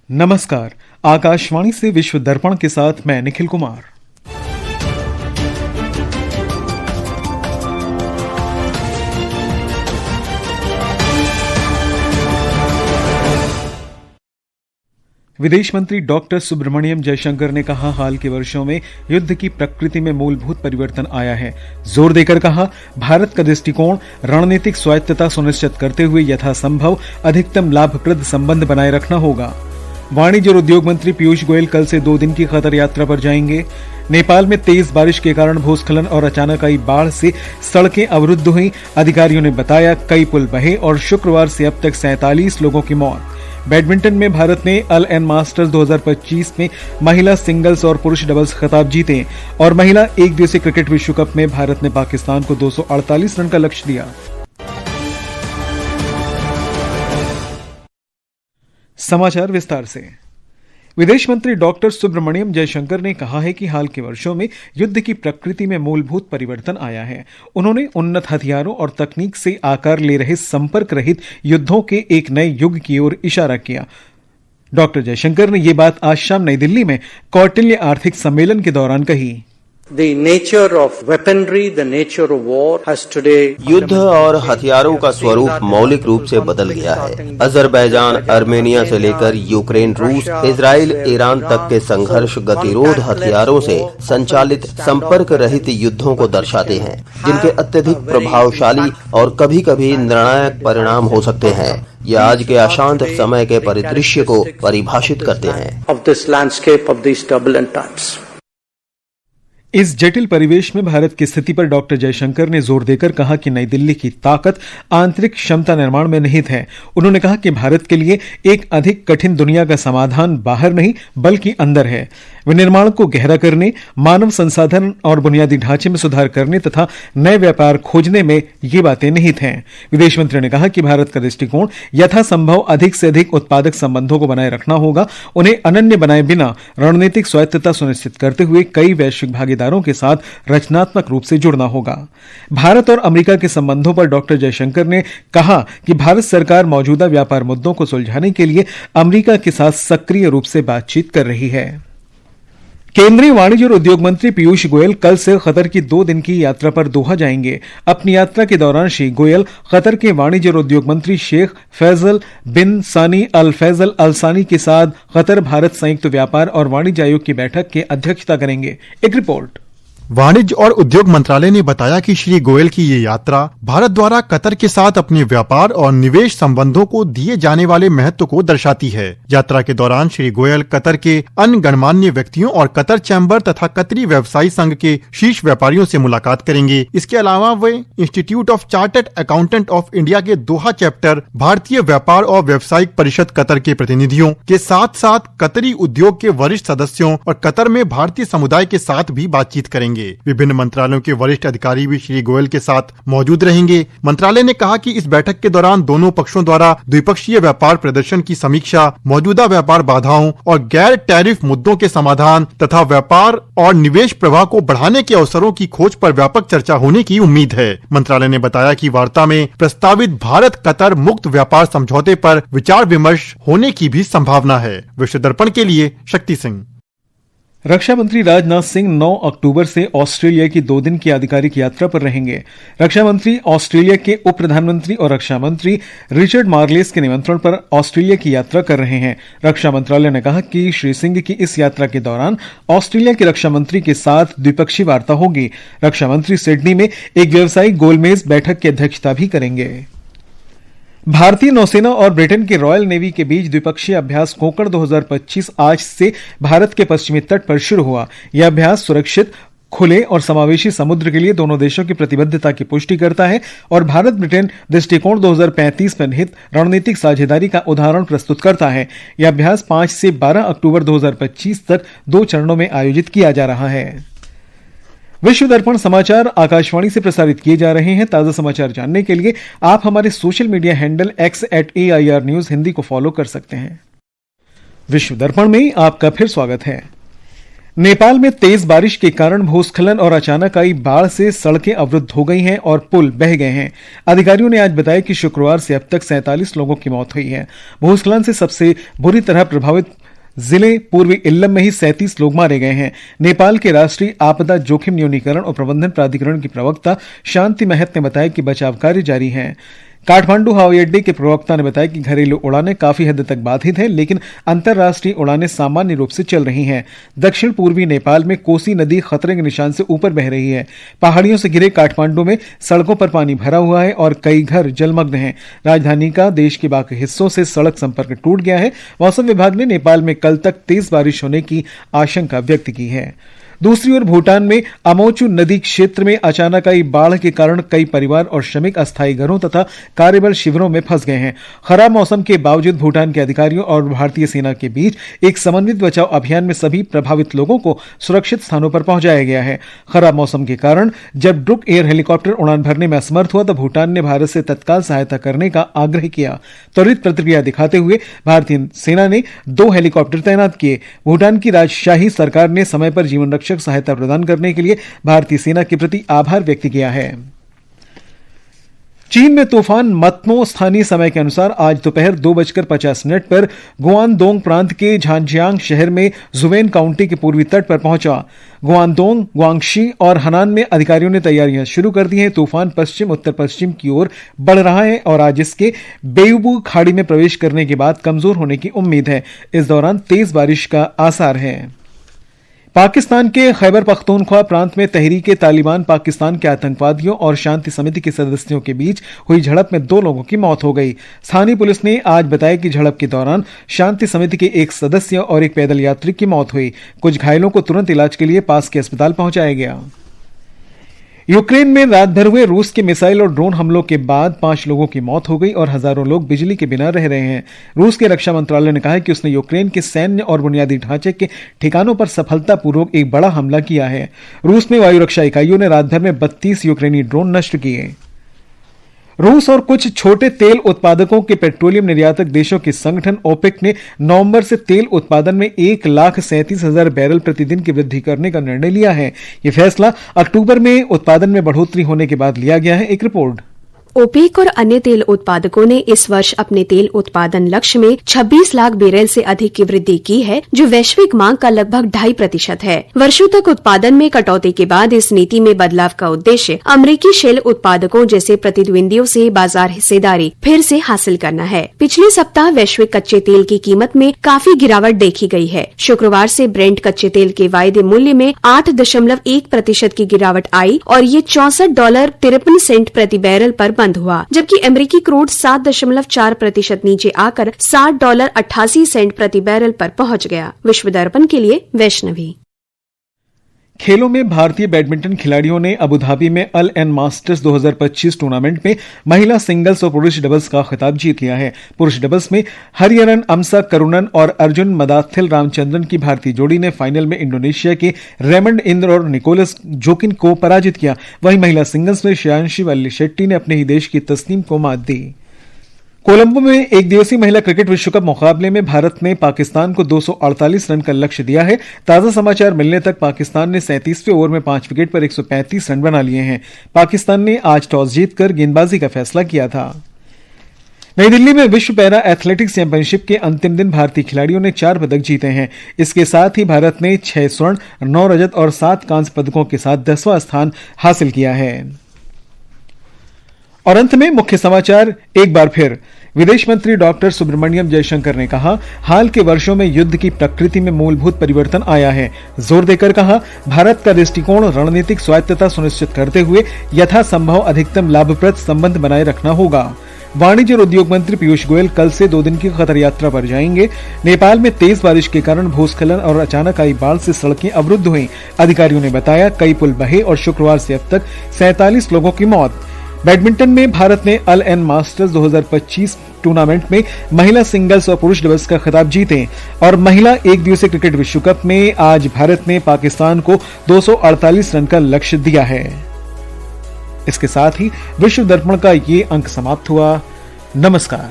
नमस्कार। आकाशवाणी से विश्व दर्पण के साथ मैं निखिल कुमार। विदेश मंत्री डॉक्टर सुब्रमण्यम जयशंकर ने कहा, हाल के वर्षों में युद्ध की प्रकृति में मूलभूत परिवर्तन आया है। जोर देकर कहा, भारत का दृष्टिकोण रणनीतिक स्वायत्तता सुनिश्चित करते हुए यथासंभव अधिकतम लाभप्रद संबंध बनाए रखना होगा। वाणिज्य और उद्योग मंत्री पीयूष गोयल कल से 2 दिन की कतर यात्रा पर जाएंगे। नेपाल में तेज बारिश के कारण भूस्खलन और अचानक आई बाढ़ से सड़कें अवरुद्ध हुई। अधिकारियों ने बताया कई पुल बहे और शुक्रवार से अब तक 47 लोगों की मौत। बैडमिंटन में भारत ने LN मास्टर्स 2025 में महिला सिंगल्स और पुरुष डबल्स खिताब जीते और महिला एक दिवसीय क्रिकेट विश्व कप में भारत ने पाकिस्तान को 248 रन का लक्ष्य दिया। समाचार विस्तार से। विदेश मंत्री डॉक्टर सुब्रमण्यम जयशंकर ने कहा है कि हाल के वर्षों में युद्ध की प्रकृति में मूलभूत परिवर्तन आया है। उन्होंने उन्नत हथियारों और तकनीक से आकार ले रहे संपर्क रहित युद्धों के एक नए युग की ओर इशारा किया। डॉक्टर जयशंकर ने यह बात आज शाम नई दिल्ली में कौटिल्य आर्थिक सम्मेलन के दौरान कही। The nature of weaponry, the nature of war has today. युद्ध और हथियारों का स्वरूप मौलिक रूप से बदल गया है। अजरबैजान, अर्मेनिया से लेकर यूक्रेन, रूस, इजराइल, ईरान तक के संघर्ष गतिरोध हथियारों से संचालित संपर्क रहित युद्धों को दर्शाते हैं, जिनके अत्यधिक प्रभावशाली और कभी-कभी निर्णायक परिणाम हो सकते हैं। ये आज के अशांत समय के परिदृश्य को परिभाषित करते हैं। Of this landscape of these turbulent times. इस जटिल परिवेश में भारत की स्थिति पर डॉक्टर जयशंकर ने जोर देकर कहा कि नई दिल्ली की ताकत आंतरिक क्षमता निर्माण में निहित है। उन्होंने कहा कि भारत के लिए एक अधिक कठिन दुनिया का समाधान बाहर नहीं बल्कि अंदर है। विनिर्माण को गहरा करने, मानव संसाधन और बुनियादी ढांचे में सुधार करने तथा नए व्यापार खोजने में ये बातें निहित हैं। विदेश मंत्री ने कहा कि भारत का दृष्टिकोण यथासंभव अधिक से अधिक उत्पादक संबंधों को बनाए रखना होगा। उन्हें अनन्य बनाए बिना रणनीतिक स्वायत्तता सुनिश्चित करते हुए कई वैश्विक भागीदारों के साथ रचनात्मक रूप से जुड़ना होगा। भारत और अमेरिका के संबंधों पर डॉक्टर जयशंकर ने कहा कि भारत सरकार मौजूदा व्यापार मुद्दों को सुलझाने के लिए अमेरिका के साथ सक्रिय रूप से बातचीत कर रही है। केंद्रीय वाणिज्य और उद्योग मंत्री पीयूष गोयल कल से कतर की 2 दिन की यात्रा पर दोहा जाएंगे। अपनी यात्रा के दौरान श्री गोयल कतर के वाणिज्य और उद्योग मंत्री शेख फैसल बिन सानी अल फैसल अल सानी के साथ कतर भारत संयुक्त व्यापार और वाणिज्य आयोग की बैठक की अध्यक्षता करेंगे। एक रिपोर्ट। वाणिज्य और उद्योग मंत्रालय ने बताया कि श्री गोयल की ये यात्रा भारत द्वारा कतर के साथ अपने व्यापार और निवेश संबंधों को दिए जाने वाले महत्व को दर्शाती है। यात्रा के दौरान श्री गोयल कतर के अन्य गणमान्य व्यक्तियों और कतर चैम्बर तथा कतरी व्यवसायी संघ के शीर्ष व्यापारियों से मुलाकात करेंगे। इसके अलावा वे institute of chartered accountant of India के दोहा चैप्टर, भारतीय व्यापार और व्यावसायिक परिषद कतर के प्रतिनिधियों के साथ साथ कतरी उद्योग के वरिष्ठ सदस्यों और कतर में भारतीय समुदाय के साथ भी बातचीत करेंगे। विभिन्न मंत्रालयों के वरिष्ठ अधिकारी भी श्री गोयल के साथ मौजूद रहेंगे। मंत्रालय ने कहा कि इस बैठक के दौरान दोनों पक्षों द्वारा द्विपक्षीय व्यापार प्रदर्शन की समीक्षा, मौजूदा व्यापार बाधाओं और गैर टैरिफ मुद्दों के समाधान तथा व्यापार और निवेश प्रवाह को बढ़ाने के अवसरों की खोज पर व्यापक चर्चा होने की उम्मीद है। मंत्रालय ने बताया कि वार्ता में प्रस्तावित भारत कतर मुक्त व्यापार समझौते पर विचार विमर्श होने की भी संभावना है। विश्व दर्पण के लिए शक्ति सिंह। रक्षा मंत्री राजनाथ सिंह 9 अक्टूबर से ऑस्ट्रेलिया की 2 दिन की आधिकारिक यात्रा पर रहेंगे। रक्षा मंत्री ऑस्ट्रेलिया के उप प्रधानमंत्री और रक्षा मंत्री रिचर्ड मार्लेस के निमंत्रण पर ऑस्ट्रेलिया की यात्रा कर रहे हैं। रक्षा मंत्रालय ने कहा कि श्री सिंह की इस यात्रा के दौरान ऑस्ट्रेलिया के रक्षा मंत्री के साथ द्विपक्षीय वार्ता होगी। रक्षा मंत्री सिडनी में एक व्यावसायिक गोलमेज बैठक की अध्यक्षता भी करेंगे। भारतीय नौसेना और ब्रिटेन के रॉयल नेवी के बीच द्विपक्षीय अभ्यास कोंकण 2025 आज से भारत के पश्चिमी तट पर शुरू हुआ। यह अभ्यास सुरक्षित, खुले और समावेशी समुद्र के लिए दोनों देशों की प्रतिबद्धता की पुष्टि करता है और भारत ब्रिटेन दृष्टिकोण 2035 में निहित रणनीतिक साझेदारी का उदाहरण प्रस्तुत करता है। यह अभ्यास 5 से 12 अक्टूबर 2025 तक 2 चरणों में आयोजित किया जा रहा है। विश्व दर्पण समाचार आकाशवाणी से प्रसारित किए जा रहे हैं। ताजा समाचार जानने के लिए आप हमारे social media handle x@AIR news Hindi को फॉलो कर सकते हैं। विश्व दर्पण में आपका फिर स्वागत है। नेपाल में तेज बारिश के कारण भूस्खलन और अचानक आई बाढ़ से सड़कें अवरुद्ध हो गई हैं और पुल बह गए हैं। अधिकारियों ने आज बताया कि शुक्रवार से अब तक 47 लोगों की मौत हुई है। भूस्खलन से सबसे बुरी तरह प्रभावित जिले पूर्वी इल्लम में ही 37 लोग मारे गए हैं। नेपाल के राष्ट्रीय आपदा जोखिम न्यूनीकरण और प्रबंधन प्राधिकरण की प्रवक्ता शांति महत ने बताया कि बचाव कार्य जारी है। काठमांडू हवाई अड्डे के प्रवक्ता ने बताया कि घरेलू उड़ानें काफी हद तक बाधित हैं, लेकिन अंतर्राष्ट्रीय उड़ानें सामान्य रूप से चल रही हैं। दक्षिण पूर्वी नेपाल में कोसी नदी खतरे के निशान से ऊपर बह रही है। पहाड़ियों से घिरे काठमांडू में सड़कों पर पानी भरा हुआ है और कई घर जलमग्न हैं। राजधानी का देश के बाकी हिस्सों से सड़क संपर्क टूट गया है। मौसम विभाग ने नेपाल में कल तक तेज बारिश होने की आशंका व्यक्त की है। दूसरी ओर भूटान में अमोचू नदी क्षेत्र में अचानक आई बाढ़ के कारण कई परिवार और श्रमिक अस्थायी घरों तथा कार्यबल शिविरों में फंस गए हैं। खराब मौसम के बावजूद भूटान के अधिकारियों और भारतीय सेना के बीच एक समन्वित बचाव अभियान में सभी प्रभावित लोगों को सुरक्षित स्थानों पर पहुंचाया गया है। खराब मौसम के कारण जब ड्रुक एयर हेलीकॉप्टर उड़ान भरने में असमर्थ हुआ तो भूटान ने भारत से तत्काल सहायता करने का आग्रह किया। त्वरित प्रतिक्रिया दिखाते हुए भारतीय सेना ने 2 हेलीकॉप्टर तैनात किए। भूटान की राजशाही सरकार ने समय पर जीवन रक्षक सहायता प्रदान करने के लिए भारतीय सेना के प्रति आभार व्यक्त किया है। चीन में तूफान मतमो स्थानीय समय के अनुसार आज दोपहर 2:50 पर गुआनदोंग प्रांत के झांजियांग शहर में जुवेन काउंटी के पूर्वी तट पर पहुंचा। गुआनदोंग, गुआंगशी और हनान में अधिकारियों ने तैयारियां शुरू कर दी हैं। तूफान पश्चिम उत्तर पश्चिम की ओर बढ़ रहा है और आज इसके बेयुबू खाड़ी में प्रवेश करने के बाद कमजोर होने की उम्मीद है। इस दौरान तेज बारिश का आसार है। पाकिस्तान के खैबर पख्तूनख्वा प्रांत में तहरीके तालिबान पाकिस्तान के आतंकवादियों और शांति समिति के सदस्यों के बीच हुई झड़प में 2 लोगों की मौत हो गई। स्थानीय पुलिस ने आज बताया कि झड़प के दौरान शांति समिति के एक सदस्य और एक पैदल यात्री की मौत हुई। कुछ घायलों को तुरंत इलाज के लिए पास के अस्पताल पहुंचाया गया। यूक्रेन में रात भर हुए रूस के मिसाइल और ड्रोन हमलों के बाद 5 लोगों की मौत हो गई और हजारों लोग बिजली के बिना रह रहे हैं। रूस के रक्षा मंत्रालय ने कहा है कि उसने यूक्रेन के सैन्य और बुनियादी ढांचे के ठिकानों पर सफलतापूर्वक एक बड़ा हमला किया है। रूस में वायु रक्षा इकाइयों ने रात भर में 32 यूक्रेनी ड्रोन नष्ट किए। रूस और कुछ छोटे तेल उत्पादकों के पेट्रोलियम निर्यातक देशों के संगठन ओपेक ने नवंबर से तेल उत्पादन में 1,37,000 बैरल प्रतिदिन की वृद्धि करने का निर्णय लिया है। यह फैसला अक्टूबर में उत्पादन में बढ़ोतरी होने के बाद लिया गया है। एक रिपोर्ट। ओपेक और अन्य तेल उत्पादकों ने इस वर्ष अपने तेल उत्पादन लक्ष्य में 26 लाख बैरल से अधिक की वृद्धि की है, जो वैश्विक मांग का लगभग 2.5% है। वर्षों तक उत्पादन में कटौती के बाद इस नीति में बदलाव का उद्देश्य अमेरिकी शेल उत्पादकों जैसे प्रतिद्वंदियों से बाजार हिस्सेदारी फिर से हासिल करना है। पिछले सप्ताह वैश्विक कच्चे तेल की कीमत में काफी गिरावट देखी गई है। शुक्रवार से ब्रेंट कच्चे तेल के वायदे मूल्य में 8.1% की गिरावट आई और ये $64.53 प्रति बैरल पर हुआ, जबकि अमेरिकी क्रूड 7.4% नीचे आकर $60.88 प्रति बैरल पर पहुंच गया। विश्व दर्पण के लिए वैष्णवी। खेलों में भारतीय बैडमिंटन खिलाड़ियों ने अबू धाबी में अल एन मास्टर्स 2025 टूर्नामेंट में महिला सिंगल्स और पुरुष डबल्स का खिताब जीत लिया है। पुरुष डबल्स में हरिहरन अमसा करुणन और अर्जुन मदाथिल रामचंद्रन की भारतीय जोड़ी ने फाइनल में इंडोनेशिया के रेमंड इंद्र और निकोलस जोकिन को पराजित किया। वहीं महिला सिंगल्स में श्रेयांशी वल्ली शेट्टी ने अपने ही देश की तस्नीम को मात दी। कोलंबो में एक दिवसीय महिला क्रिकेट विश्व कप मुकाबले में भारत ने पाकिस्तान को 248 रन का लक्ष्य दिया है। ताजा समाचार मिलने तक पाकिस्तान ने 37वें ओवर में 5 विकेट पर 135 रन बना लिए हैं। पाकिस्तान ने आज टॉस जीतकर गेंदबाजी का फैसला किया था। नई दिल्ली में विश्व पैरा एथलेटिक्स चैंपियनशिप के अंतिम दिन भारतीय खिलाड़ियों ने 4 पदक जीते हैं। इसके साथ ही भारत ने 6 स्वर्ण, 9 रजत और 7 कांस्य पदकों के साथ 10वां स्थान हासिल किया है। और अंत में मुख्य समाचार एक बार फिर। विदेश मंत्री डॉक्टर सुब्रमण्यम जयशंकर ने कहा, हाल के वर्षों में युद्ध की प्रकृति में मूलभूत परिवर्तन आया है। जोर देकर कहा, भारत का दृष्टिकोण रणनीतिक स्वायत्तता सुनिश्चित करते हुए यथासंभव अधिकतम लाभप्रद संबंध बनाए रखना होगा। वाणिज्य और उद्योग मंत्री पीयूष गोयल कल से 2 दिन की कतर यात्रा पर जाएंगे। नेपाल में तेज बारिश के कारण भूस्खलन और अचानक आई बाढ़ से सड़कें अवरुद्ध हुई। अधिकारियों ने बताया कई पुल बहे और शुक्रवार से अब तक 47 लोगों की मौत। बैडमिंटन में भारत ने अल एन मास्टर्स 2025 टूर्नामेंट में महिला सिंगल्स और पुरुष डबल्स का खिताब जीते। और महिला एक दिवसीय क्रिकेट विश्व कप में आज भारत ने पाकिस्तान को 248 रन का लक्ष्य दिया है। इसके साथ ही विश्व दर्पण का ये अंक समाप्त हुआ। नमस्कार।